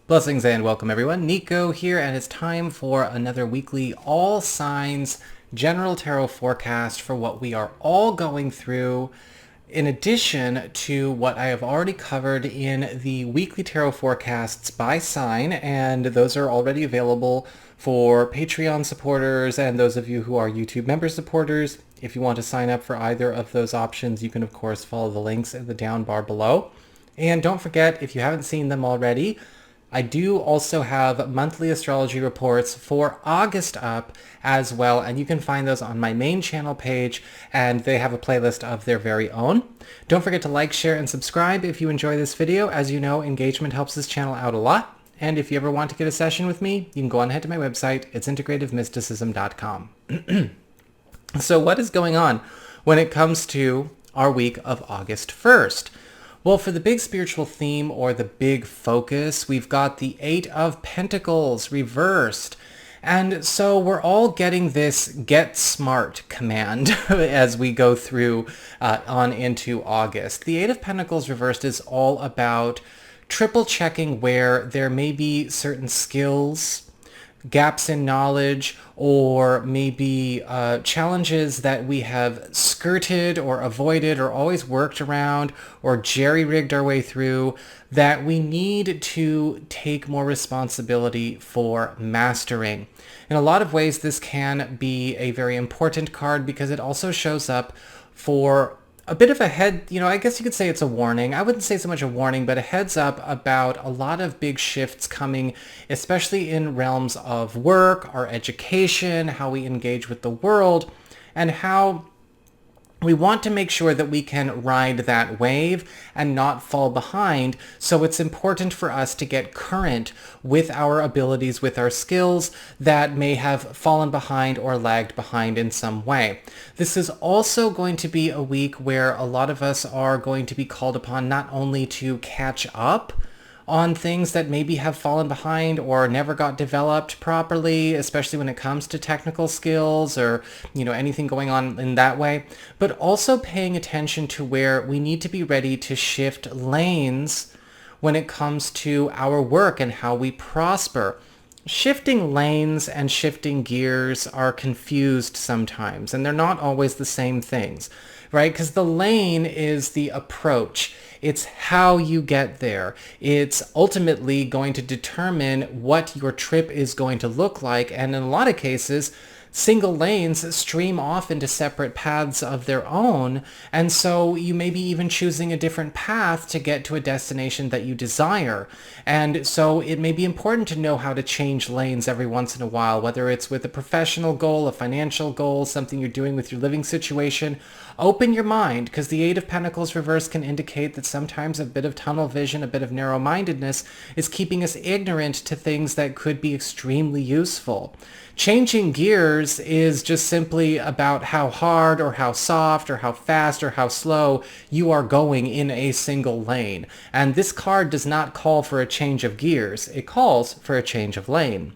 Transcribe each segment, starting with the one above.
Blessings and welcome everyone. Nico here, and it's time for another weekly all signs general tarot forecast for what we are all going through, in addition to what I have already covered in the weekly tarot forecasts by sign, and those are already available for Patreon supporters and those of you who are YouTube member supporters. If you want to sign up for either of those options, you can of course follow the links in the down bar below. And don't forget, if you haven't seen them already, I do also have monthly astrology reports for August up as well, and you can find those on my main channel page, and they have a playlist of their very own. Don't forget to like, share, and subscribe if you enjoy this video. As you know, engagement helps this channel out a lot. And if you ever want to get a session with me, you can go on ahead to my website. It's integrativemysticism.com. So what is going on when it comes to our week of August 1st? Well, for the big spiritual theme or the big focus, we've got the Eight of Pentacles reversed. And so we're all getting this get smart command as we go through on into August. The Eight of Pentacles reversed is all about triple checking where there may be certain skills, gaps in knowledge, or maybe challenges that we have skirted or avoided or always worked around or jerry-rigged our way through, that we need to take more responsibility for mastering. In a lot of ways, this can be a very important card because it also shows up for a bit of a I guess you could say it's a warning. I wouldn't say so much a warning, but a heads up about a lot of big shifts coming, especially in realms of work, our education, how we engage with the world, and how we want to make sure that we can ride that wave and not fall behind. So it's important for us to get current with our abilities, with our skills that may have fallen behind or lagged behind in some way. This is also going to be a week where a lot of us are going to be called upon not only to catch up on things that maybe have fallen behind or never got developed properly, especially when it comes to technical skills or, anything going on in that way, but also paying attention to where we need to be ready to shift lanes when it comes to our work and how we prosper. Shifting lanes and shifting gears are confused sometimes, and they're not always the same things, right? Because the lane is the approach. It's how you get there. It's ultimately going to determine what your trip is going to look like, and in a lot of cases, single lanes stream off into separate paths of their own, and so you may be even choosing a different path to get to a destination that you desire. And so it may be important to know how to change lanes every once in a while, whether it's with a professional goal, a financial goal, something you're doing with your living situation. Open your mind, because the Eight of Pentacles reverse can indicate that sometimes a bit of tunnel vision, a bit of narrow-mindedness is keeping us ignorant to things that could be extremely useful. Changing gears is just simply about how hard or how soft or how fast or how slow you are going in a single lane. And this card does not call for a change of gears. It calls for a change of lane.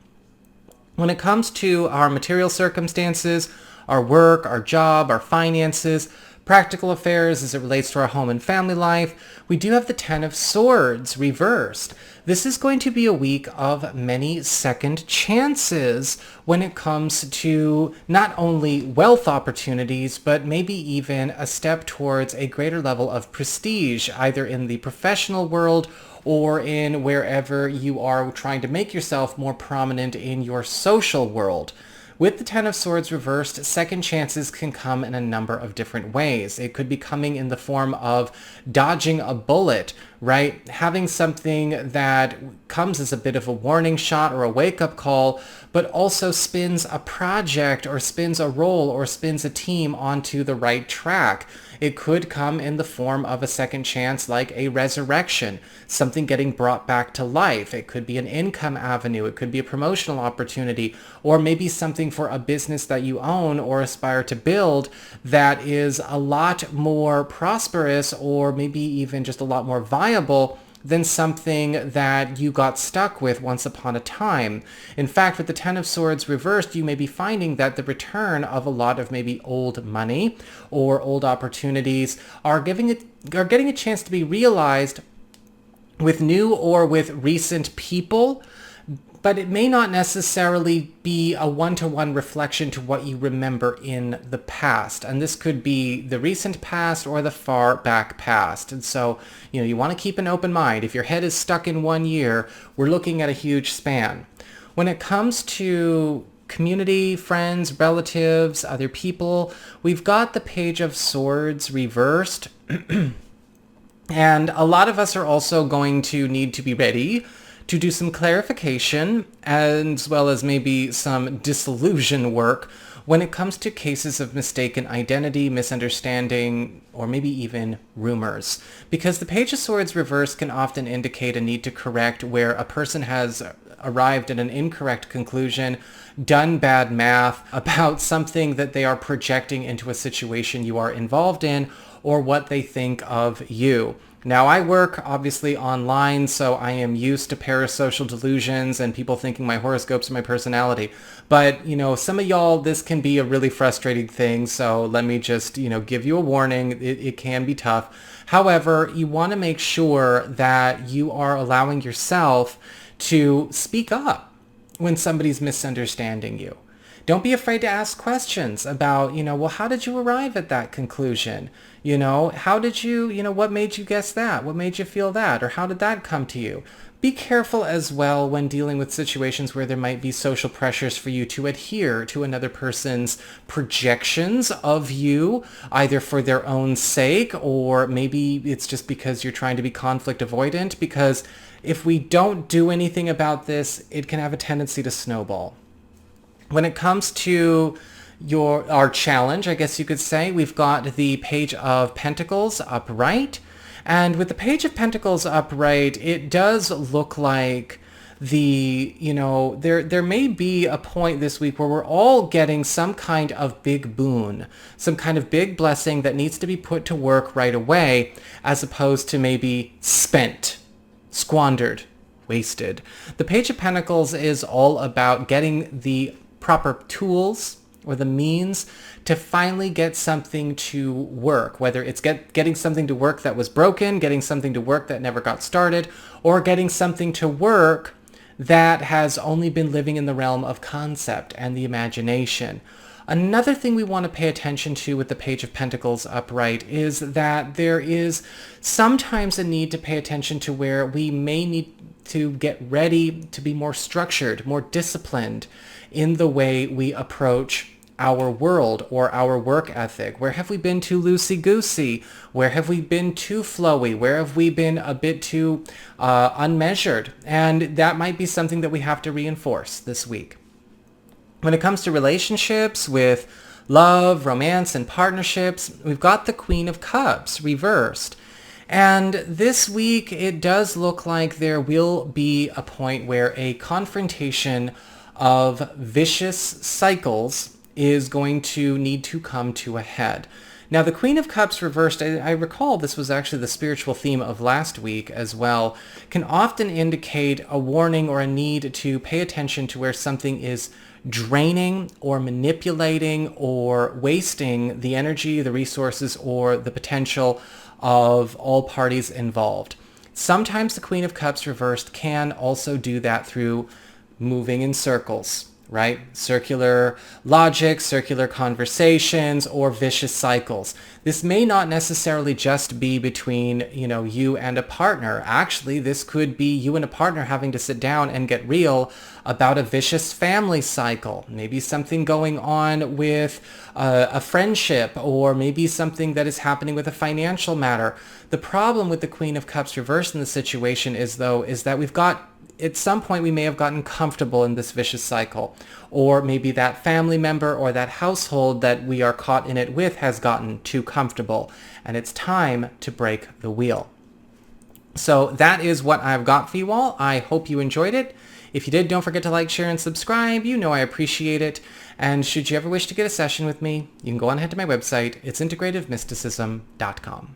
When it comes to our material circumstances, our work, our job, our finances, practical affairs as it relates to our home and family life, we do have the Ten of Swords reversed. This is going to be a week of many second chances when it comes to not only wealth opportunities, but maybe even a step towards a greater level of prestige, either in the professional world or in wherever you are trying to make yourself more prominent in your social world. With the Ten of Swords reversed, second chances can come in a number of different ways. It could be coming in the form of dodging a bullet, right? Having something that comes as a bit of a warning shot or a wake-up call, but also spins a project or spins a role or spins a team onto the right track. It could come in the form of a second chance, like a resurrection, something getting brought back to life. It could be an income avenue. It could be a promotional opportunity, or maybe something for a business that you own or aspire to build that is a lot more prosperous, or maybe even just a lot more viable than something that you got stuck with once upon a time. In fact, with the Ten of Swords reversed, you may be finding that the return of a lot of maybe old money or old opportunities are getting a chance to be realized with new or with recent people, but it may not necessarily be a one-to-one reflection to what you remember in the past. And this could be the recent past or the far back past. And so, you want to keep an open mind. If your head is stuck in 1 year, we're looking at a huge span. When it comes to community, friends, relatives, other people, we've got the Page of Swords reversed. And a lot of us are also going to need to be ready to do some clarification as well as maybe some disillusion work when it comes to cases of mistaken identity, misunderstanding, or maybe even rumors. Because the Page of Swords reverse can often indicate a need to correct where a person has arrived at an incorrect conclusion, done bad math about something that they are projecting into a situation you are involved in, or what they think of you. Now, I work obviously online, so I am used to parasocial delusions and people thinking my horoscopes are my personality. But, some of y'all, this can be a really frustrating thing, so let me just, give you a warning. It can be tough. However, you want to make sure that you are allowing yourself to speak up when somebody's misunderstanding you. Don't be afraid to ask questions about, well, how did you arrive at that conclusion? How did you, what made you guess that? What made you feel that? Or how did that come to you? Be careful as well when dealing with situations where there might be social pressures for you to adhere to another person's projections of you, either for their own sake, or maybe it's just because you're trying to be conflict avoidant, because if we don't do anything about this, it can have a tendency to snowball. When it comes to our challenge, I guess you could say, we've got the Page of Pentacles upright. And with the Page of Pentacles upright, it does look like there may be a point this week where we're all getting some kind of big boon, some kind of big blessing that needs to be put to work right away, as opposed to maybe spent, squandered, wasted. The Page of Pentacles is all about getting the proper tools or the means to finally get something to work, whether it's getting something to work that was broken, getting something to work that never got started, or getting something to work that has only been living in the realm of concept and the imagination. Another thing we want to pay attention to with the Page of Pentacles upright is that there is sometimes a need to pay attention to where we may need to get ready to be more structured, more disciplined in the way we approach our world or our work ethic. Where have we been too loosey-goosey? Where have we been too flowy? Where have we been a bit too unmeasured? And that might be something that we have to reinforce this week. When it comes to relationships with love, romance, and partnerships, we've got the Queen of Cups reversed. And this week, it does look like there will be a point where a confrontation of vicious cycles is going to need to come to a head. Now, the Queen of Cups reversed, I recall this was actually the spiritual theme of last week as well, can often indicate a warning or a need to pay attention to where something is draining or manipulating or wasting the energy, the resources, or the potential of all parties involved. Sometimes the Queen of Cups reversed can also do that through moving in circles, right? Circular logic, circular conversations, or vicious cycles. This may not necessarily just be between, you and a partner. Actually, this could be you and a partner having to sit down and get real about a vicious family cycle. Maybe something going on with a friendship, or maybe something that is happening with a financial matter. The problem with the Queen of Cups reversed in the situation is that at some point we may have gotten comfortable in this vicious cycle, or maybe that family member or that household that we are caught in it with has gotten too comfortable, and it's time to break the wheel. So that is what I've got for you all. I hope you enjoyed it. If you did, don't forget to like, share, and subscribe. You know I appreciate it. And should you ever wish to get a session with me, you can go on ahead to my website. It's integrativemysticism.com.